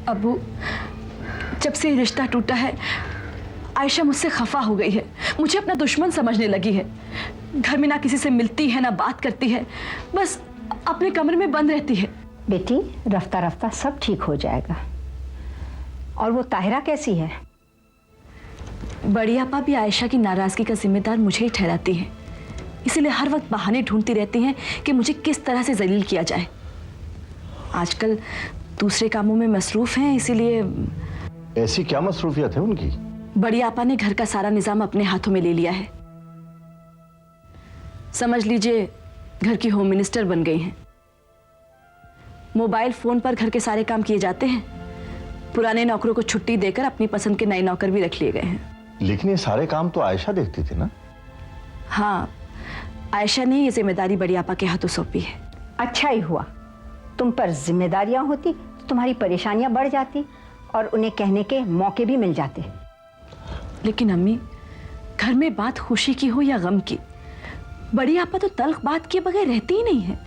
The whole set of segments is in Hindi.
अबू, जब से ये रिश्ता टूटा है आयशा मुझसे खफा हो गई है, मुझे अपना दुश्मन समझने लगी है। घर में ना किसी से मिलती है ना बात करती है, बस अपने कमरे में बंद रहती है। बेटी, रफ्ता रफ्ता सब ठीक हो जाएगा। और वो ताहिरा कैसी है? बड़ी आपा भी आयशा की नाराजगी का जिम्मेदार मुझे ही ठहराती हैं, इसीलिए हर वक्त बहाने ढूंढती रहती हैं कि मुझे किस तरह से जलील किया जाए। आजकल दूसरे कामों में मसरूफ हैं, इसीलिए। ऐसी क्या मसरूफियत है उनकी? बड़ी आपा ने घर का सारा निजाम अपने हाथों में ले लिया है। समझ लीजिए घर की होम मिनिस्टर बन गई हैं। मोबाइल फोन पर घर के सारे काम किए जाते हैं। पुराने नौकरों को छुट्टी देकर अपनी पसंद के नए नौकर भी रख लिए गए हैं। लेकिन ये सारे काम तो आयशा देखती थी ना? हाँ, आयशा ने ये जिम्मेदारी बड़ी आपा के हाथों सौंपी है। अच्छा ही हुआ, तुम पर जिम्मेदारियां होती तो तुम्हारी परेशानियां बढ़ जाती और उन्हें कहने के मौके भी मिल जाते। लेकिन अम्मी, घर में बात खुशी की हो या गम की, बड़ी आपा तो तल्ख बात किए बगैर रहती ही नहीं है।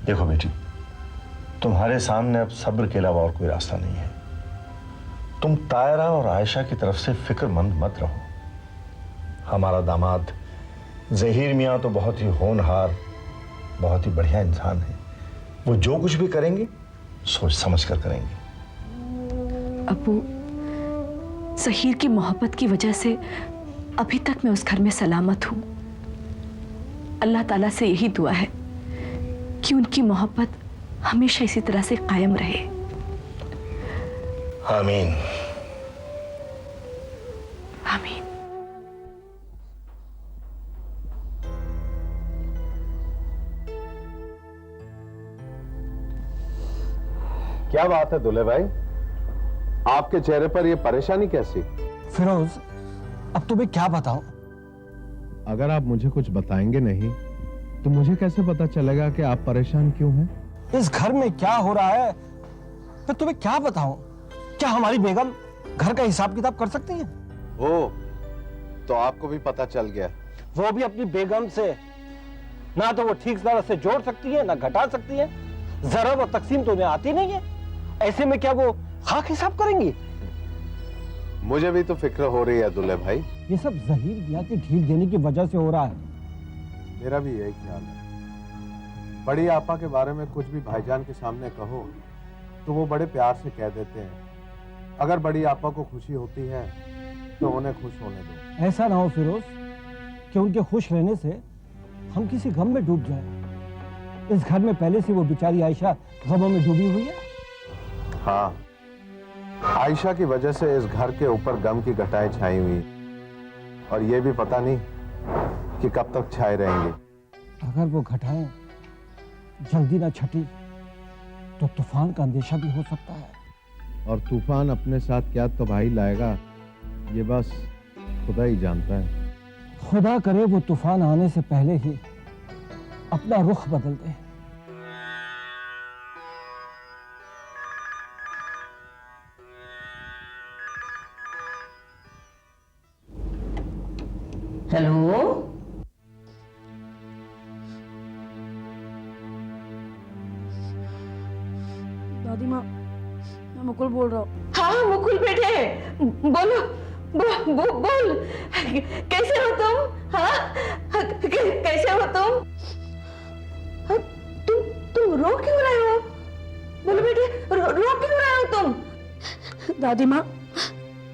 देखो बेटी, तुम्हारे सामने अब सब्र के अलावा और कोई रास्ता नहीं है। तुम तायरा और आयशा की तरफ से फिक्रमंद मत रहो। हमारा दामाद जहीर मियाँ तो बहुत ही होनहार, बहुत ही बढ़िया इंसान है। वो जो कुछ भी करेंगे सोच समझ कर करेंगे। अबू, जहीर की मोहब्बत की वजह से अभी तक मैं उस घर में सलामत हूँ। अल्लाह ताला से यही दुआ है कि उनकी मोहब्बत हमेशा इसी तरह से कायम रहे। आमीन। आमीन। क्या बात है दुल्हे भाई, आपके चेहरे पर यह परेशानी कैसी? फिरोज, अब तुम्हें क्या बताऊं? अगर आप मुझे कुछ बताएंगे नहीं तो मुझे कैसे पता चलेगा कि आप परेशान क्यों हैं? इस घर में क्या हो रहा है मैं तुम्हें क्या बताऊं? क्या हमारी बेगम घर का हिसाब किताब कर सकती है? ओ, तो आपको भी पता चल गया। वो भी अपनी बेगम से। ना तो वो ठीक तरह से जोड़ सकती है ना घटा सकती है। जरब और तकसीम तो उन्हें आती नहीं है। ऐसे में क्या वो खाक हिसाब करेंगी? मुझे भी तो फिक्र हो रही है दुल्हे भाई। ये सब जहीर मियां की ढील देने की वजह से हो रहा है। मेरा भी यही ख्याल है। बड़ी आपा के बारे में कुछ भी भाईजान के सामने कहो तो वो बड़े प्यार से कह देते हैं। अगर बड़ी आपा को खुशी होती है तो उन्हें खुश होने दो। ऐसा ना हो फिरोज कि उनके खुश रहने से हम किसी गम में डूब जाएं। इस घर में पहले से वो बेचारी आयशा गमों में डूबी हुई है। हाँ, आयशा की वजह से इस घर के ऊपर गम की घटाएं छाई हुई, और ये भी पता नहीं कि कब तक छाए रहेंगे। अगर वो घटाएं जल्दी ना छटी तो तूफान का अंदेशा भी हो सकता है। और तूफान अपने साथ क्या तबाही लाएगा ये बस खुदा ही जानता है। खुदा करे वो तूफान आने से पहले ही अपना रुख बदल दे। हेलो, दादी माँ, मैं मुकुल बोल रहा हूँ। हाँ मुकुल बेटे, बोलो, बोल, कैसे हो तुम? हाँ, कैसे हो तुम? तुम रो क्यों रहे हो? बोलो बेटे, रो क्यों रहे हो तुम? दादी माँ,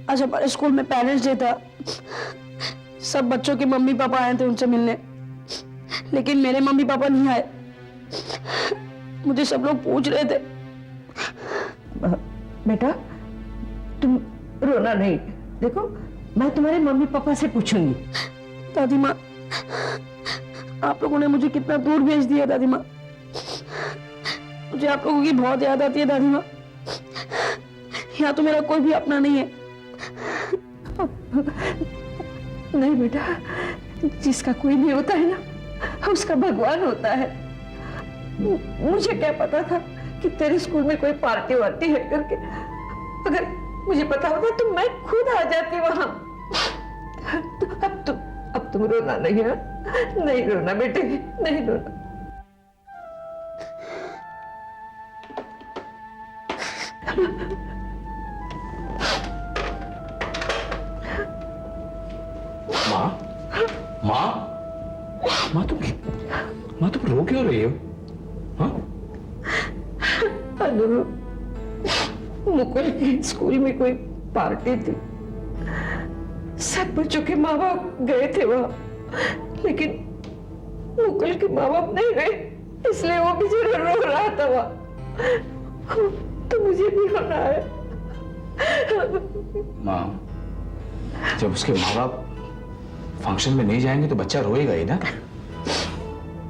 आज हमारे स्कूल में पेरेंट्स डे था। सब बच्चों के मम्मी पापा आए थे उनसे मिलने, लेकिन मेरे मम्मी पापा नहीं आए। मुझे सब लोग पूछ रहे थे। बेटा, तुम रोना नहीं। देखो, मैं तुम्हारे मम्मी पापा से पूछूंगी। दादी माँ, आप लोगों ने मुझे कितना दूर भेज दिया दादी माँ। मुझे आप लोगों की बहुत याद आती है दादी माँ। यहाँ तो मेरा कोई भी अपना नहीं है। नहीं बेटा, जिसका कोई नहीं होता है ना, उसका भगवान होता है। मुझे क्या पता था कि तेरे स्कूल में कोई पार्टी वार्टी है करके। अगर मुझे पता होता तो मैं खुद आ जाती वहां। तो अब तुम रोना नहीं है? नहीं रोना बेटे, नहीं रोना। माँ, माँ, माँ तुम रो क्यों रही हो? हाँ? अनुरूप, मुकुल के स्कूल में कोई पार्टी थी। सब बच्चों के माँ बाप गए थे वहां, लेकिन मुकुल के माँ बाप नहीं गए, इसलिए वो बेचारा रो रहा था वहां। तो मुझे भी रोना है। माँ, जब उसके माँ बाप फंक्शन में नहीं जाएंगे तो बच्चा रोएगा ही ना।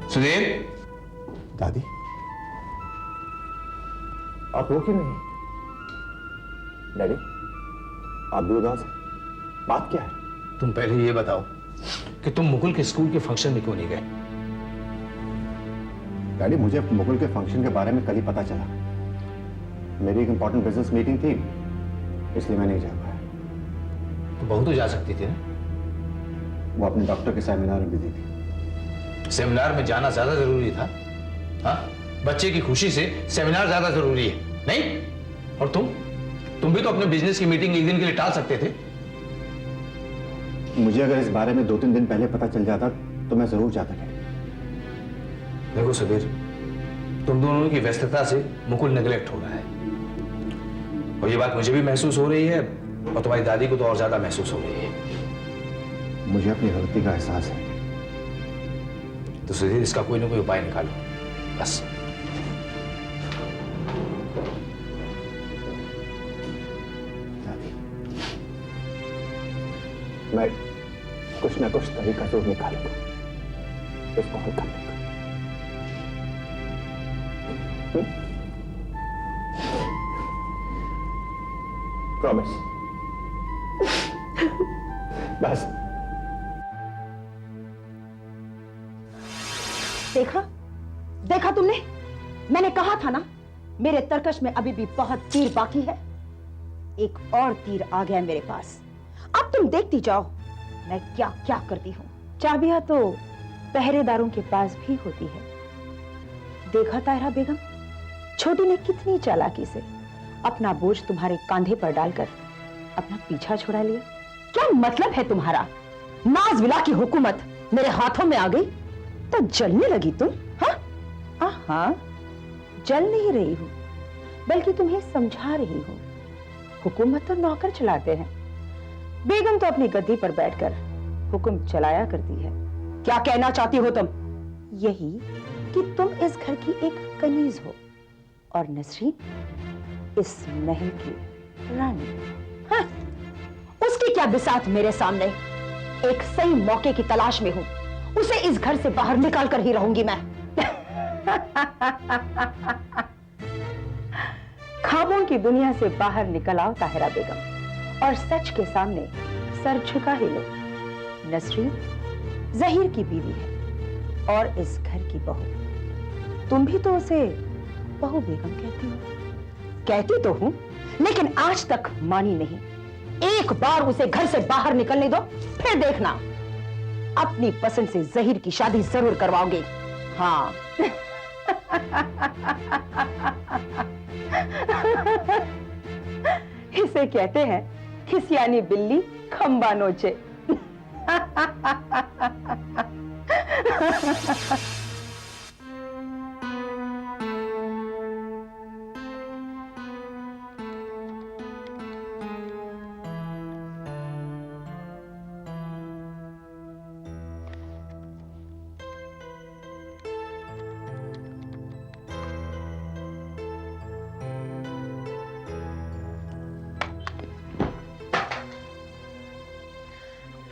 सुधीर, दादी, आप रो क्यों नहीं? डैडी, आप भी उदास हैं। बात क्या है? तुम पहले ये बताओ कि तुम मुकुल के स्कूल के फंक्शन में क्यों नहीं गए? डैडी, मुझे मुकुल के फंक्शन के बारे में कल ही पता चला। मेरी एक इंपॉर्टेंट बिजनेस मीटिंग थी, इसलिए मैं नहीं जा पाया। तो बहू तो जा सकती थी ना। वो अपने डॉक्टर के सेमिनार में बिजी थी। सेमिनार में जाना ज्यादा जरूरी था? हाँ, बच्चे की खुशी से सेमिनार ज्यादा जरूरी है, नहीं? और तुम भी तो अपने बिजनेस की मीटिंग एक दिन के लिए टाल सकते थे। मुझे अगर इस बारे में 2-3 दिन पहले पता चल जाता तो मैं जरूर जाता। देखो सुधीर, तुम दोनों की व्यस्तता से मुकुल नेग्लेक्ट हो रहा है, और ये बात मुझे भी महसूस हो रही है और तुम्हारी दादी को तो और ज्यादा महसूस हो रही है। मुझे अपनी गलती का एहसास है। तो सुधीर, इसका कोई ना कोई उपाय निकालो, बस। मैं कुछ ना कुछ तरीका जरूर निकालूंगा इसको हल करने का। प्रॉमिस। बस। देखा तुमने? मैंने कहा था ना, मेरे तरकश में अभी भी बहुत तीर बाकी है। एक और तीर आ गया मेरे पास। अब तुम देखती जाओ मैं क्या क्या करती हूँ। चाबियां तो पहरेदारों के पास भी होती है। देखा तायरा बेगम, छोटी ने कितनी चालाकी से अपना बोझ तुम्हारे कांधे पर डालकर अपना पीछा छुड़ा लिया। क्या मतलब है तुम्हारा? नाज़विला की हुकूमत मेरे हाथों में आ गई तो जलने लगी तुम? हाँ, जल नहीं रही हूं, बल्कि तुम्हें समझा रही हूं। हुकूमत तो नौकर चलाते हैं, बेगम तो अपनी गद्दी पर बैठकर हुक्म चलाया करती है। क्या कहना चाहती हो तुम? यही कि तुम इस घर की एक कनीज हो और नसरीन इस महल की रानी। हाँ, उसकी क्या बिसात मेरे सामने। एक सही मौके की तलाश में हूं, उसे इस घर से बाहर निकाल कर ही रहूंगी मैं। ख्वाबों की दुनिया से बाहर निकल आओ ताहिरा बेगम, और सच के सामने सर झुका ही लो। नसरीन जहीर की बीवी है और इस घर की बहू। तुम भी तो उसे बहू बेगम कहती हो। कहती तो हूं, लेकिन आज तक मानी नहीं। एक बार उसे घर से बाहर निकलने दो, फिर देखना अपनी पसंद से जहीर की शादी जरूर करवाओगे। हाँ। इसे कहते हैं खिसियानी बिल्ली खंबा नोचे।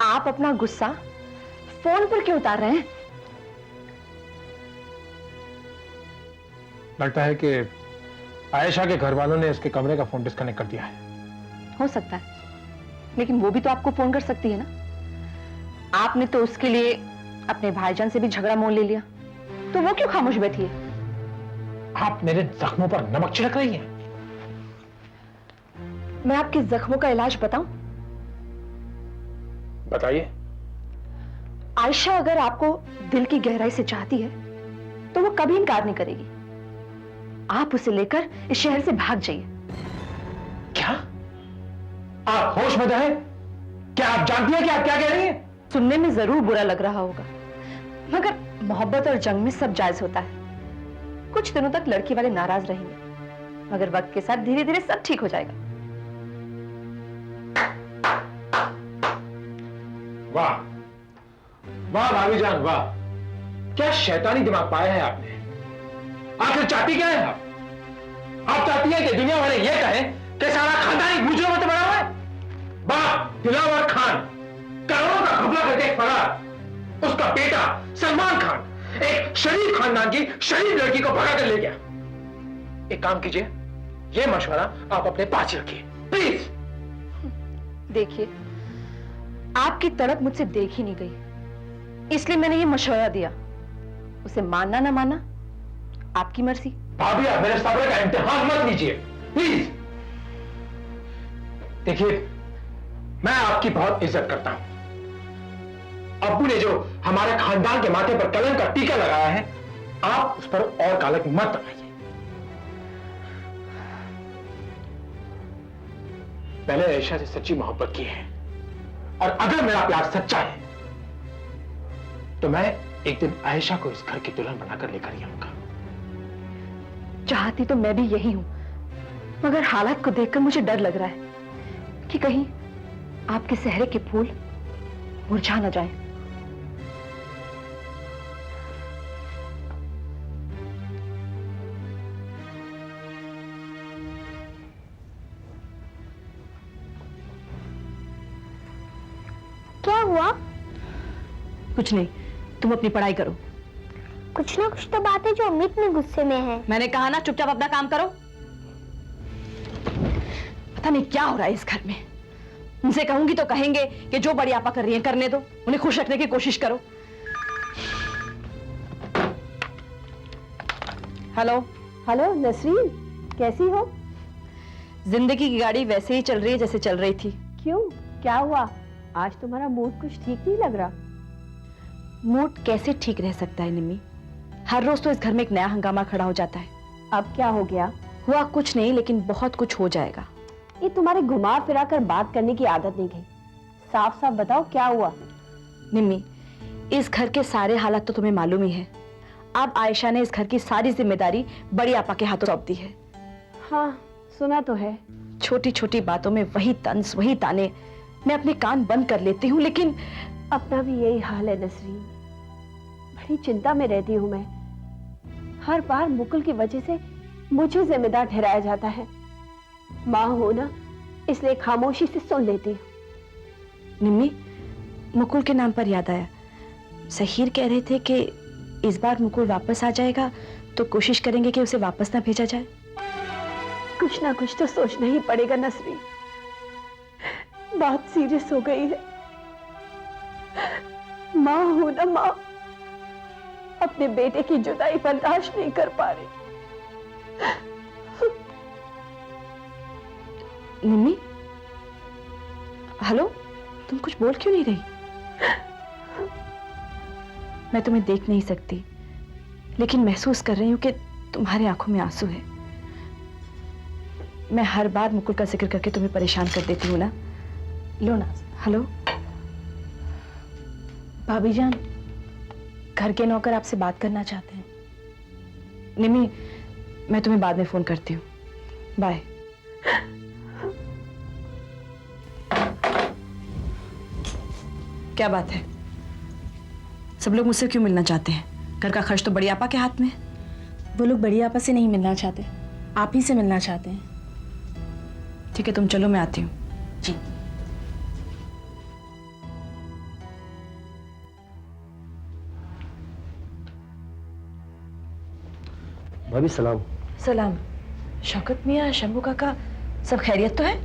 आप अपना गुस्सा फोन पर क्यों उतार रहे हैं? लगता है कि आयशा के घर वालों ने इसके कमरे का फोन डिस्कनेक्ट कर दिया है। हो सकता है, लेकिन वो भी तो आपको फोन कर सकती है ना। आपने तो उसके लिए अपने भाईजान से भी झगड़ा मोल ले लिया, तो वो क्यों खामोश बैठी है? आप मेरे जख्मों पर नमक छिड़क रही हैं। मैं आपके जख्मों का इलाज बताऊं? बताइए। आयशा अगर आपको दिल की गहराई से चाहती है तो वो कभी इनकार नहीं करेगी। आप उसे लेकर इस शहर से भाग जाइए। आप होश में तो हैं? क्या आप जानती हैं कि आप क्या कह रही हैं? सुनने में जरूर बुरा लग रहा होगा, मगर मोहब्बत और जंग में सब जायज होता है। कुछ दिनों तक लड़की वाले नाराज रहेंगे, मगर वक्त के साथ धीरे धीरे सब ठीक हो जाएगा। वाह वाह भाभी जान, वाह, क्या शैतानी दिमाग पाया है आपने। आखिर चाहती क्या है आप चाहती हैं कि दुनिया वाले ये कहें कि सारा खानदान एक मुजरिम में बना हुआ है। बाप दिलावर खान करोड़ों का घपला करके फरार, उसका बेटा सलमान खान एक शरीफ खानदान की शरीफ लड़की को भगा कर ले गया। एक काम कीजिए, ये मशवरा आप अपने पास ही रखिए प्लीज। देखिए, आपकी तड़प मुझसे देख ही नहीं गई, इसलिए मैंने ये मशवरा दिया। उसे मानना ना मानना आपकी मर्जी। भाभी आप मेरे सब्र का इम्तिहान मत लीजिए प्लीज। देखिए, मैं आपकी बहुत इज्जत करता हूं। अब्बू ने जो हमारे खानदान के माथे पर कलंक का टीका लगाया है, आप उस पर और कलंक मत लगाइए। पहले आयशा से सच्ची मोहब्बत की है, और अगर मेरा प्यार सच्चा है तो मैं एक दिन आयशा को इस घर की दुल्हन बनाकर लेकर ही आऊंगा। चाहती तो मैं भी यही हूं, मगर हालात को देखकर मुझे डर लग रहा है कि कहीं आपके सेहरे के फूल मुरझा न जाएं। क्या हुआ? कुछ नहीं, तुम अपनी पढ़ाई करो। कुछ ना कुछ तो बात है जो अमित में गुस्से में है। मैंने कहा ना, चुपचाप अपना काम करो। पता नहीं क्या हो रहा है इस घर में। उनसे कहूंगी तो कहेंगे कि जो बड़ी आपा कर रही है करने दो, उन्हें खुश रखने की कोशिश करो। हेलो। हेलो नसरीन, कैसी हो? जिंदगी की गाड़ी वैसे ही चल रही है जैसे चल रही थी। क्यों, क्या हुआ? आज तुम्हारा मूड कुछ ठीक नहीं लग रहा। मूड कैसे ठीक रह सकता है निम्मी? हर रोज तो इस घर में एक नया हंगामा खड़ा हो जाता है। अब क्या हो गया? हुआ कुछ नहीं, लेकिन बहुत कुछ हो जाएगा। ये तुम्हारे घुमा फिरा कर बात करने की आदत नहीं गई। साफ साफ बताओ क्या हुआ? निम्मी, इस घर के सारे हालात तो तुम्हें मालूम ही है। अब आयशा ने इस घर की सारी जिम्मेदारी बड़ी आपा के हाथों सौंप दी है। हाँ, सुना तो है। छोटी छोटी बातों में वही तंज, वही ताने। मैं अपने कान बंद कर लेती हूँ, लेकिन अपना भी यही हाल है नसरीन। बड़ी चिंता में रहती हूँ मैं। हर बार मुकुल की वजह से मुझे जिम्मेदार ठहराया जाता है। माँ हो ना, इसलिए खामोशी से सुन लेती हूँ। निम्मी, मुकुल के नाम पर याद आया। सहीर कह रहे थे कि इस बार मुकुल वापस आ जाएगा तो कोशिश करेंगे कि उसे वापस ना भेजा जाए। कुछ ना कुछ तो सोचना ही पड़ेगा नसरीन। बात सीरियस हो गई है। माँ हो ना माँ, अपने बेटे की जुदाई बर्दाश्त नहीं कर पा रही। निम्मी, हेलो, तुम कुछ बोल क्यों नहीं रही? मैं तुम्हें देख नहीं सकती, लेकिन महसूस कर रही हूं कि तुम्हारे आंखों में आंसू है। मैं हर बार मुकुल का जिक्र करके तुम्हें परेशान कर देती हूँ ना। लो ना। हेलो भाभी जान, घर के नौकर आपसे बात करना चाहते हैं। निमी, मैं तुम्हें बाद में फोन करती हूँ। बाय। क्या बात है? सब लोग मुझसे क्यों मिलना चाहते हैं? घर का खर्च तो बड़ी आपा के हाथ में है। वो लोग बड़ी आपा से नहीं मिलना चाहते, आप ही से मिलना चाहते हैं। ठीक है, तुम चलो, मैं आती हूँ। जी। भाभी सलाम। सलाम। शौकत मियाँ, शंभू काका, सब खैरियत तो है?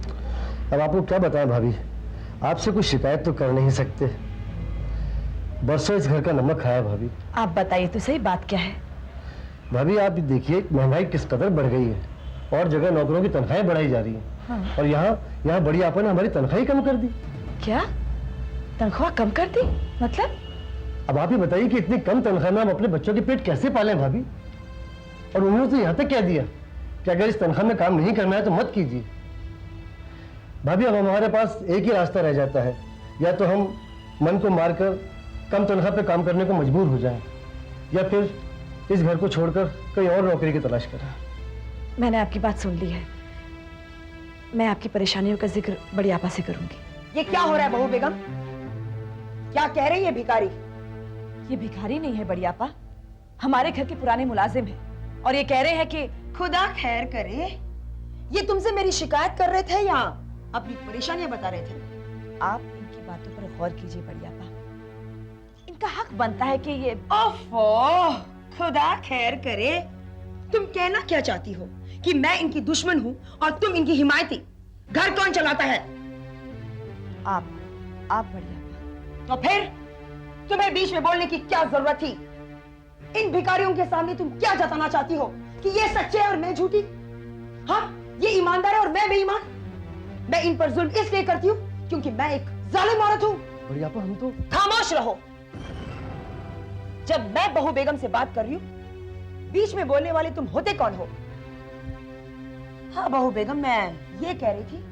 अब आपको क्या बताएं भाभी, आपसे कुछ शिकायत तो कर नहीं सकते। बरसों इस घर का नमक खाया भाभी। आप बताइए तो सही, बात क्या है? भाभी आप देखिए महंगाई किस कदर बढ़ गई है, और जगह नौकरों की तनख्वाहें बढ़ाई जा रही है। हाँ। और यहाँ बड़ी आपा ने हमारी तनख्वाह कम कर दी। क्या? तनख्वाह कम कर दी? मतलब? अब आप ही बताइए कि इतनी कम तनख्वाह में हम अपने बच्चों के पेट कैसे पालें भाभी? और उन्होंने तो यहाँ तक कह दिया कि अगर इस तनख्वाह में काम नहीं करना है तो मत कीजिए। भाभी अब हमारे पास एक ही रास्ता रह जाता है, या तो हम मन को मारकर कम तनख्वाह पे काम करने को मजबूर हो जाएं, या फिर इस घर को छोड़कर कहीं और नौकरी की तलाश करें। मैंने आपकी बात सुन ली है। मैं आपकी परेशानियों का जिक्र बड़ी आपा से करूंगी। ये क्या हो रहा है बहू बेगम? क्या कह रही है भिखारी? ये भिखारी नहीं है बड़ी आपा, हमारे घर के पुराने मुलाजिम हैं और ये कह रहे हैं कि खुदा खैर करे, ये तुमसे मेरी शिकायत कर रहे थे या अपनी परेशानियां बता रहे थे? आप इनकी बातों पर गौर कीजिए बड़ी आपा। इनका हक बनता है कि ये ओफो, खुदा खैर करे। तुम कहना क्या चाहती हो कि मैं इनकी दुश्मन हूं और तुम इनकी हिमायती? घर कौन चलाता है? आप बड़ी आपा। तो फिर तुम्हें बीच में बोलने की क्या जरूरत थी? इन भिखारियों के सामने तुम क्या जताना चाहती हो कि ये सच्चे और मैं झूठी? हाँ, ये ईमानदार है और मैं बेईमान? मैं इन पर जुल्म इसलिए करती हूँ क्योंकि मैं एक जालिम औरत हूँ। बड़ी आपा हम तो खामोश रहो। जब मैं बहू बेगम से बात कर रही हूँ, बीच में बोलने वाले तुम होते कौन हो? हाँ बहू बेगम, मैं ये कह रही थी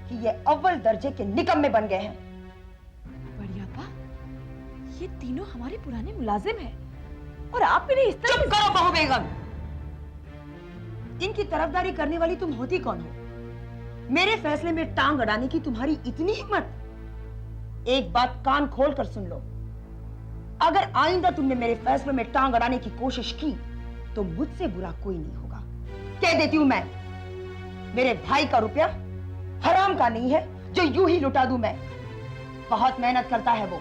कि ये अव्वल दर्जे के निकम्मे बन गए हैं। बड़ी आपा, ये तीनों हमारे पुराने मुलाजिम हैं और आप मेरे इस तरह। चुप करो बहू बेगम। इनकी तरफदारी करने वाली तुम होती कौन हो? मेरे फैसले में टांग अड़ाने की तुम्हारी इतनी हिम्मत? एक बात कान खोल कर सुन लो, अगर आइंदा तुमने मेरे फैसलों में टांग अड़ाने की कोशिश की तो मुझसे बुरा कोई नहीं होगा। कह देती हूं मैं, मेरे भाई का रुपया हराम का नहीं है जो यूं ही लुटा दूं मैं। बहुत मेहनत करता है वो,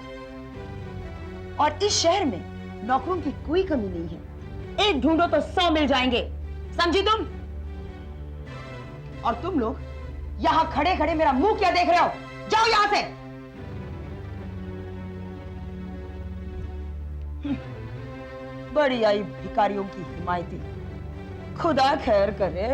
और इस शहर में नौकरों की कोई कमी नहीं है। एक ढूंढो तो 100 मिल जाएंगे, समझी तुम? और तुम लोग यहां खड़े खड़े मेरा मुंह क्या देख रहे हो? जाओ यहां से। बड़ी आई भिखारियों की हिमायती। खुदा खैर करे।